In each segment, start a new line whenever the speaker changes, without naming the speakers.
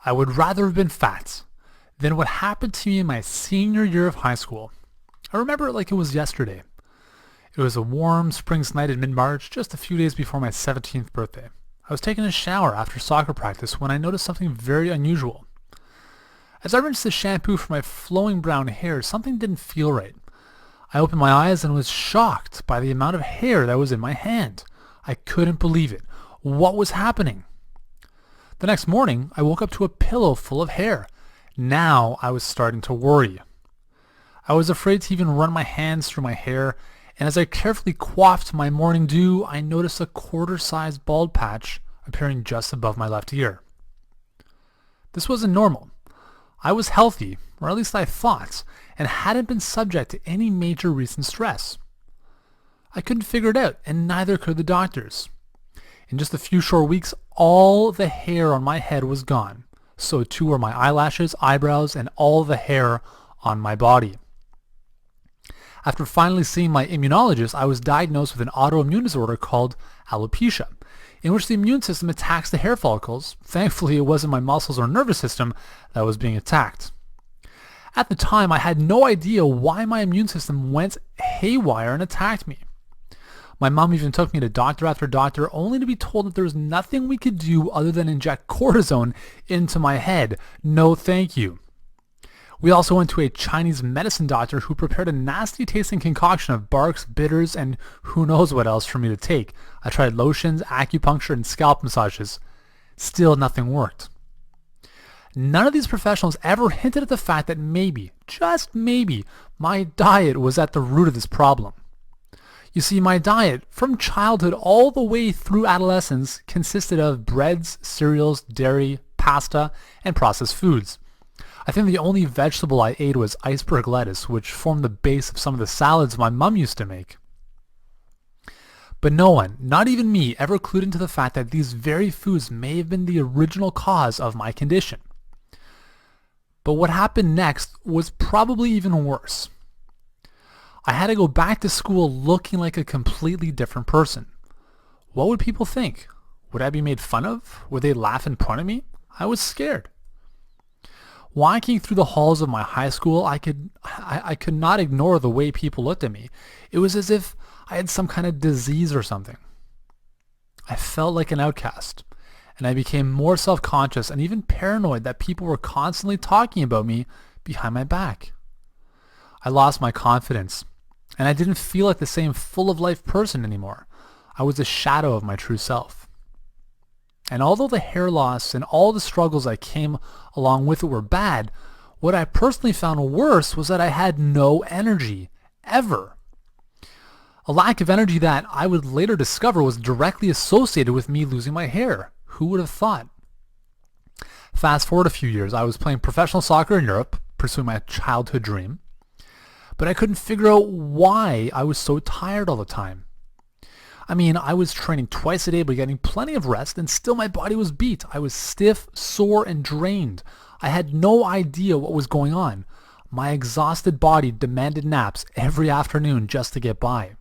I would rather have been fat than what happened to me in my senior year of high school. I remember it like it was yesterday. It was a warm spring's night in mid-March, just a few days before my 17th birthday. I was taking a shower after soccer practice when I noticed something very unusual. As I rinsed the shampoo from my flowing brown hair, something didn't feel right. I opened my eyes and was shocked by the amount of hair that was in my hand. I couldn't believe it. What was happening? The next morning, I woke up to a pillow full of hair. Now I was starting to worry. I was afraid to even run my hands through my hair, and as I carefully coiffed my morning dew, I noticed a quarter-sized bald patch appearing just above my left ear. This wasn't normal. I was healthy, or at least I thought, and hadn't been subject to any major recent stress. I couldn't figure it out, and neither could the doctors. In just a few short weeks, all the hair on my head was gone. So too were my eyelashes, eyebrows, and all the hair on my body. After finally seeing my immunologist, I was diagnosed with an autoimmune disorder called alopecia, in which the immune system attacks the hair follicles. Thankfully, it wasn't my muscles or nervous system that was being attacked. At the time, I had no idea why my immune system went haywire and attacked me. My mom even took me to doctor after doctor, only to be told that there was nothing we could do other than inject cortisone into my head. No thank you. We also went to a Chinese medicine doctor who prepared a nasty tasting concoction of barks, bitters, and who knows what else for me to take. I tried lotions, acupuncture, and scalp massages. Still nothing worked. None of these professionals ever hinted at the fact that maybe, just maybe, my diet was at the root of this problem. You see, my diet, from childhood all the way through adolescence, consisted of breads, cereals, dairy, pasta, and processed foods. I think the only vegetable I ate was iceberg lettuce, which formed the base of some of the salads my mom used to make. But no one, not even me, ever clued into the fact that these very foods may have been the original cause of my condition. But what happened next was probably even worse. I had to go back to school looking like a completely different person. What would people think? Would I be made fun of? Would they laugh and point at me? I was scared. Walking through the halls of my high school, I could not ignore the way people looked at me. It was as if I had some kind of disease or something. I felt like an outcast, and I became more self-conscious and even paranoid that people were constantly talking about me behind my back. I lost my confidence, and I didn't feel like the same full-of-life person anymore. I was a shadow of my true self. And although the hair loss and all the struggles that came along with it were bad, what I personally found worse was that I had no energy, ever. A lack of energy that I would later discover was directly associated with me losing my hair. Who would have thought? Fast forward a few years, I was playing professional soccer in Europe, pursuing my childhood dream, but I couldn't figure out why I was so tired all the time. I mean, I was training twice a day but getting plenty of rest, and still my body was beat. I was stiff, sore, and drained. I had no idea what was going on. My exhausted body demanded naps every afternoon just to get by.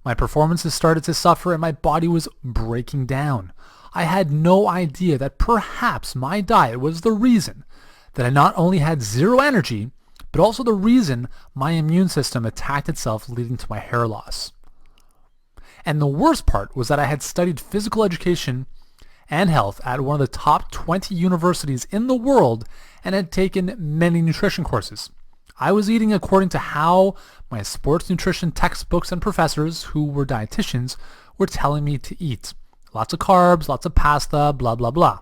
My performances started to suffer and my body was breaking down. I had no idea that perhaps my diet was the reason that I not only had zero energy, but also the reason my immune system attacked itself, leading to my hair loss. And the worst part was that I had studied physical education and health at one of the top 20 universities in the world and had taken many nutrition courses. I was eating according to how my sports nutrition textbooks and professors, who were dietitians, were telling me to eat. Lots of carbs, lots of pasta, blah, blah, blah.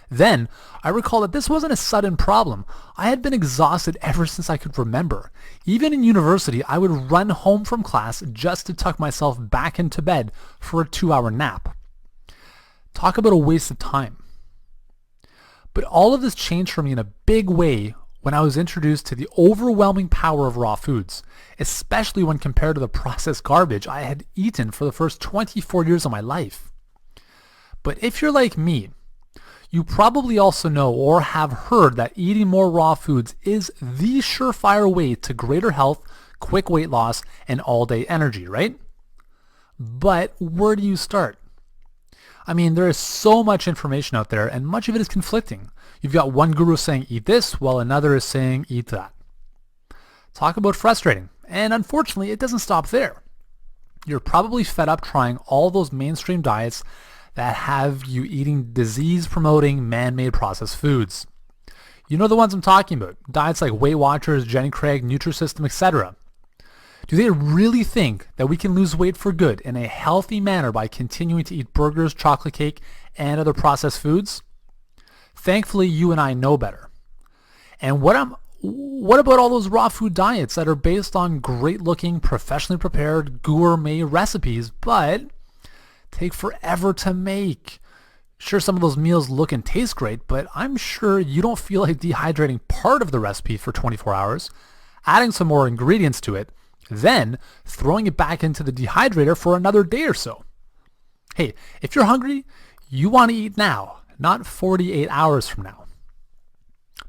Then, I recall that this wasn't a sudden problem. I had been exhausted ever since I could remember. Even in university, I would run home from class just to tuck myself back into bed for a 2-hour nap. Talk about a waste of time. But all of this changed for me in a big way when I was introduced to the overwhelming power of raw foods, especially when compared to the processed garbage I had eaten for the first 24 years of my life. But if you're like me, you probably also know or have heard that eating more raw foods is the surefire way to greater health, quick weight loss, and all-day energy, right? But where do you start? I mean, there is so much information out there and much of it is conflicting. You've got one guru saying eat this while another is saying eat that. Talk about frustrating. And unfortunately, it doesn't stop there. You're probably fed up trying all those mainstream diets that have you eating disease-promoting, man-made processed foods. You know the ones I'm talking about. Diets like Weight Watchers, Jenny Craig, Nutrisystem, etc. Do they really think that we can lose weight for good in a healthy manner by continuing to eat burgers, chocolate cake, and other processed foods? Thankfully, you and I know better. And what about all those raw food diets that are based on great-looking, professionally prepared, gourmet recipes, but take forever to make? Sure, some of those meals look and taste great, but I'm sure you don't feel like dehydrating part of the recipe for 24 hours, adding some more ingredients to it, then throwing it back into the dehydrator for another day or so. Hey, if you're hungry, you want to eat now, not 48 hours from now.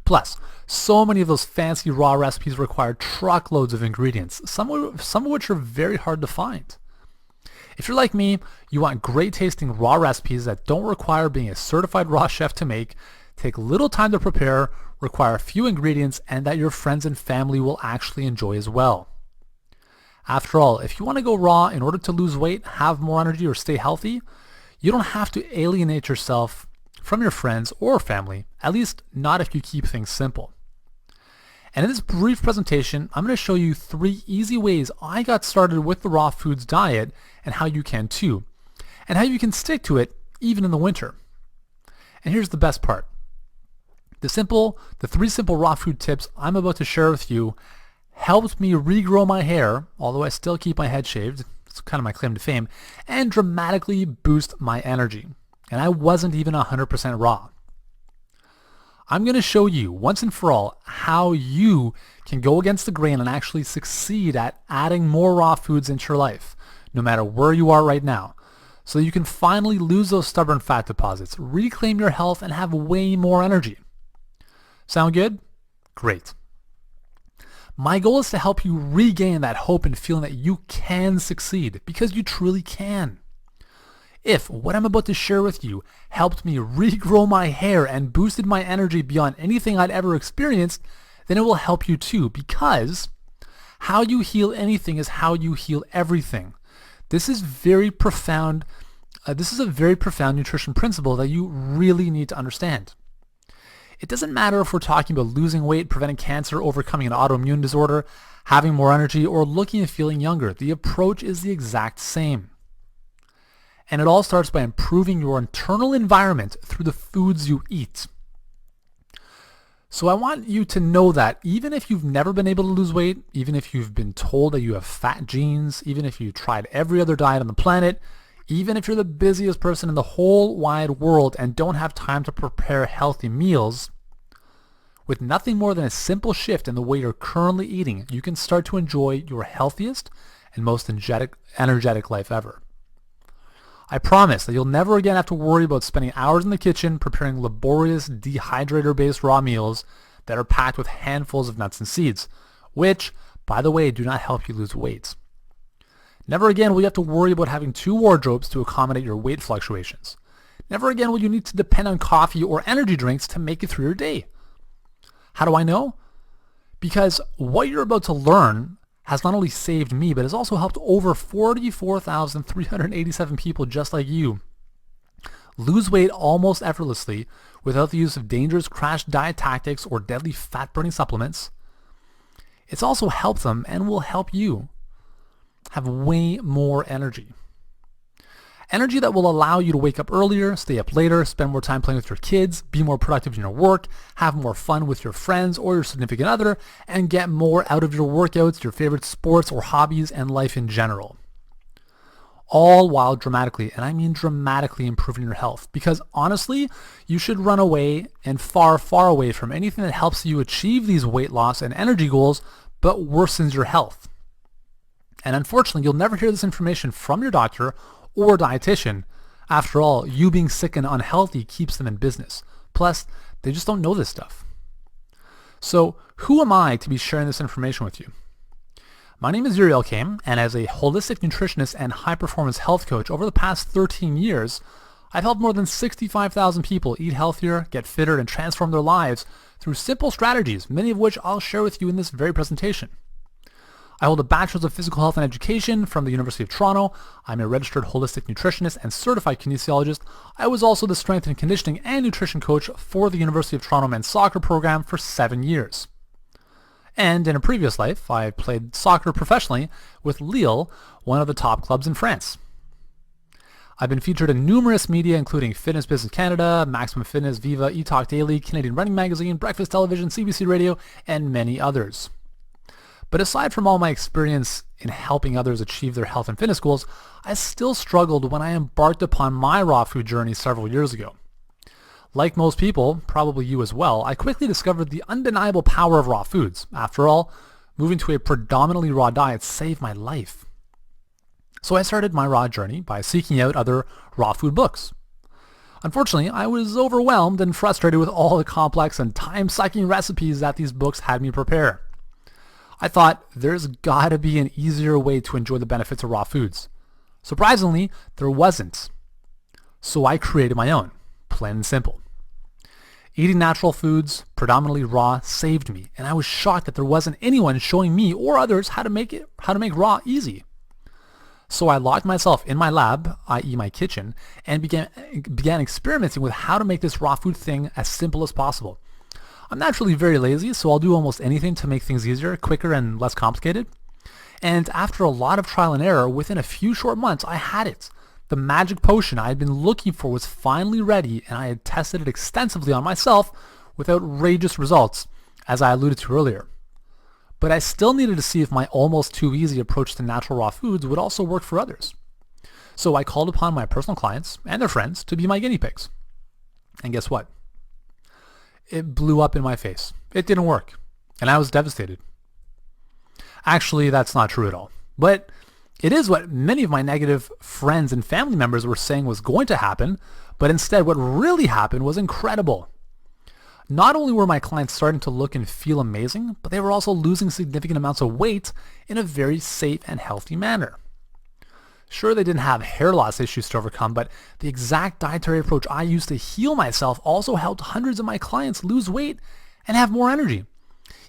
Plus, so many of those fancy raw recipes require truckloads of ingredients, some of which are very hard to find. If you're like me, you want great tasting raw recipes that don't require being a certified raw chef to make, take little time to prepare, require few ingredients, and that your friends and family will actually enjoy as well. After all, if you want to go raw in order to lose weight, have more energy, or stay healthy, you don't have to alienate yourself from your friends or family, at least not if you keep things simple. And in this brief presentation, I'm going to show you 3 easy ways I got started with the raw foods diet and how you can too, and how you can stick to it even in the winter. And here's the best part. The 3 simple raw food tips I'm about to share with you helped me regrow my hair, although I still keep my head shaved, it's kind of my claim to fame, and dramatically boost my energy. And I wasn't even 100% raw. I'm going to show you once and for all how you can go against the grain and actually succeed at adding more raw foods into your life, no matter where you are right now, so that you can finally lose those stubborn fat deposits, reclaim your health, and have way more energy. Sound good? Great. My goal is to help you regain that hope and feeling that you can succeed, because you truly can. If what I'm about to share with you helped me regrow my hair and boosted my energy beyond anything I'd ever experienced, then it will help you too, because how you heal anything is how you heal everything. This is very profound. This is a very profound nutrition principle that you really need to understand. It doesn't matter if we're talking about losing weight, preventing cancer, overcoming an autoimmune disorder, having more energy, or looking and feeling younger. The approach is the exact same. And it all starts by improving your internal environment through the foods you eat. So I want you to know that even if you've never been able to lose weight, even if you've been told that you have fat genes, even if you tried every other diet on the planet, even if you're the busiest person in the whole wide world and don't have time to prepare healthy meals, with nothing more than a simple shift in the way you're currently eating, you can start to enjoy your healthiest and most energetic life ever. I promise that you'll never again have to worry about spending hours in the kitchen preparing laborious dehydrator-based raw meals that are packed with handfuls of nuts and seeds, which, by the way, do not help you lose weight. Never again will you have to worry about having 2 wardrobes to accommodate your weight fluctuations. Never again will you need to depend on coffee or energy drinks to make it through your day. How do I know? Because what you're about to learn has not only saved me, but has also helped over 44,387 people just like you lose weight almost effortlessly without the use of dangerous crash diet tactics or deadly fat-burning supplements. It's also helped them and will help you have way more energy. Energy that will allow you to wake up earlier, stay up later, spend more time playing with your kids, be more productive in your work, have more fun with your friends or your significant other, and get more out of your workouts, your favorite sports or hobbies, and life in general. All while dramatically, and I mean dramatically, improving your health. Because honestly, you should run away and far, far away from anything that helps you achieve these weight loss and energy goals, but worsens your health. And unfortunately, you'll never hear this information from your doctor or dietitian. After all, you being sick and unhealthy keeps them in business. Plus, they just don't know this stuff. So who am I to be sharing this information with you? My name is Yuri Elkaim, and as a holistic nutritionist and high-performance health coach over the past 13 years, I've helped more than 65,000 people eat healthier, get fitter, and transform their lives through simple strategies, many of which I'll share with you in this very presentation. I hold a Bachelor's of Physical Health and Education from the University of Toronto. I'm a registered holistic nutritionist and certified kinesiologist. I was also the strength and conditioning and nutrition coach for the University of Toronto men's soccer program for 7 years. And in a previous life, I played soccer professionally with Lille, one of the top clubs in France. I've been featured in numerous media, including Fitness Business Canada, Maximum Fitness, Viva, eTalk Daily, Canadian Running Magazine, Breakfast Television, CBC Radio, and many others. But aside from all my experience in helping others achieve their health and fitness goals, I still struggled when I embarked upon my raw food journey several years ago. Like most people, probably you as well, I quickly discovered the undeniable power of raw foods. After all, moving to a predominantly raw diet saved my life. So I started my raw journey by seeking out other raw food books. Unfortunately, I was overwhelmed and frustrated with all the complex and time-sucking recipes that these books had me prepare. I thought, there's gotta be an easier way to enjoy the benefits of raw foods. Surprisingly, there wasn't. So I created my own, plain and simple. Eating natural foods, predominantly raw, saved me, and I was shocked that there wasn't anyone showing me or others how to make raw easy. So I locked myself in my lab, i.e. my kitchen, and began experimenting with how to make this raw food thing as simple as possible. I'm naturally very lazy, so I'll do almost anything to make things easier, quicker, and less complicated. And after a lot of trial and error, within a few short months, I had it. The magic potion I had been looking for was finally ready, and I had tested it extensively on myself with outrageous results, as I alluded to earlier. But I still needed to see if my almost too easy approach to natural raw foods would also work for others. So I called upon my personal clients and their friends to be my guinea pigs. And guess what? It blew up in my face. It didn't work, and I was devastated. Actually, that's not true at all. But it is what many of my negative friends and family members were saying was going to happen, but instead what really happened was incredible. Not only were my clients starting to look and feel amazing, but they were also losing significant amounts of weight in a very safe and healthy manner. Sure, they didn't have hair loss issues to overcome, but the exact dietary approach I used to heal myself also helped hundreds of my clients lose weight and have more energy.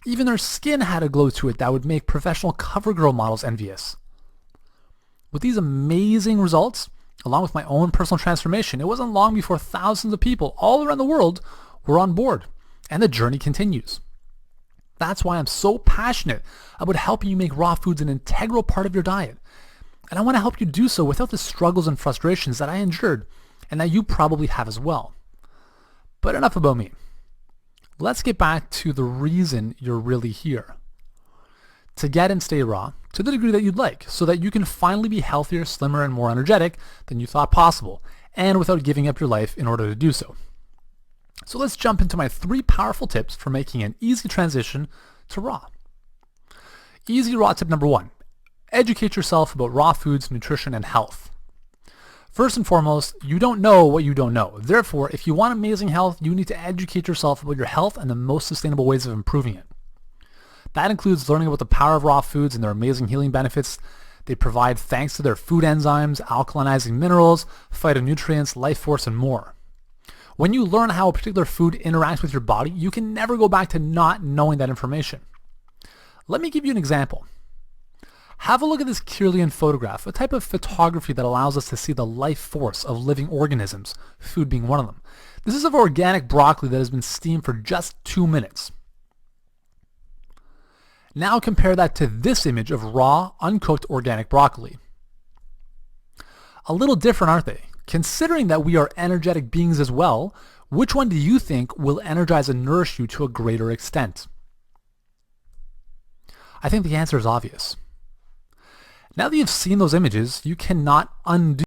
Even their skin had a glow to it that would make professional CoverGirl models envious. With these amazing results, along with my own personal transformation, it wasn't long before thousands of people all around the world were on board, and the journey continues. That's why I'm so passionate about helping you make raw foods an integral part of your diet. And I want to help you do so without the struggles and frustrations that I endured and that you probably have as well. But enough about me. Let's get back to the reason you're really here. To get and stay raw to the degree that you'd like, so that you can finally be healthier, slimmer, and more energetic than you thought possible, and without giving up your life in order to do so. So let's jump into my 3 powerful tips for making an easy transition to raw. Easy raw tip number 1. Educate yourself about raw foods, nutrition, and health. First and foremost, you don't know what you don't know. Therefore, if you want amazing health, you need to educate yourself about your health and the most sustainable ways of improving it. That includes learning about the power of raw foods and their amazing healing benefits they provide thanks to their food enzymes, alkalinizing minerals, phytonutrients, life force, and more. When you learn how a particular food interacts with your body, you can never go back to not knowing that information. Let me give you an example. Have a look at this Kirlian photograph, a type of photography that allows us to see the life force of living organisms, food being one of them. This is of organic broccoli that has been steamed for just 2 minutes. Now compare that to this image of raw, uncooked organic broccoli. A little different, aren't they? Considering that we are energetic beings as well, which one do you think will energize and nourish you to a greater extent? I think the answer is obvious. Now that you've seen those images, you cannot undo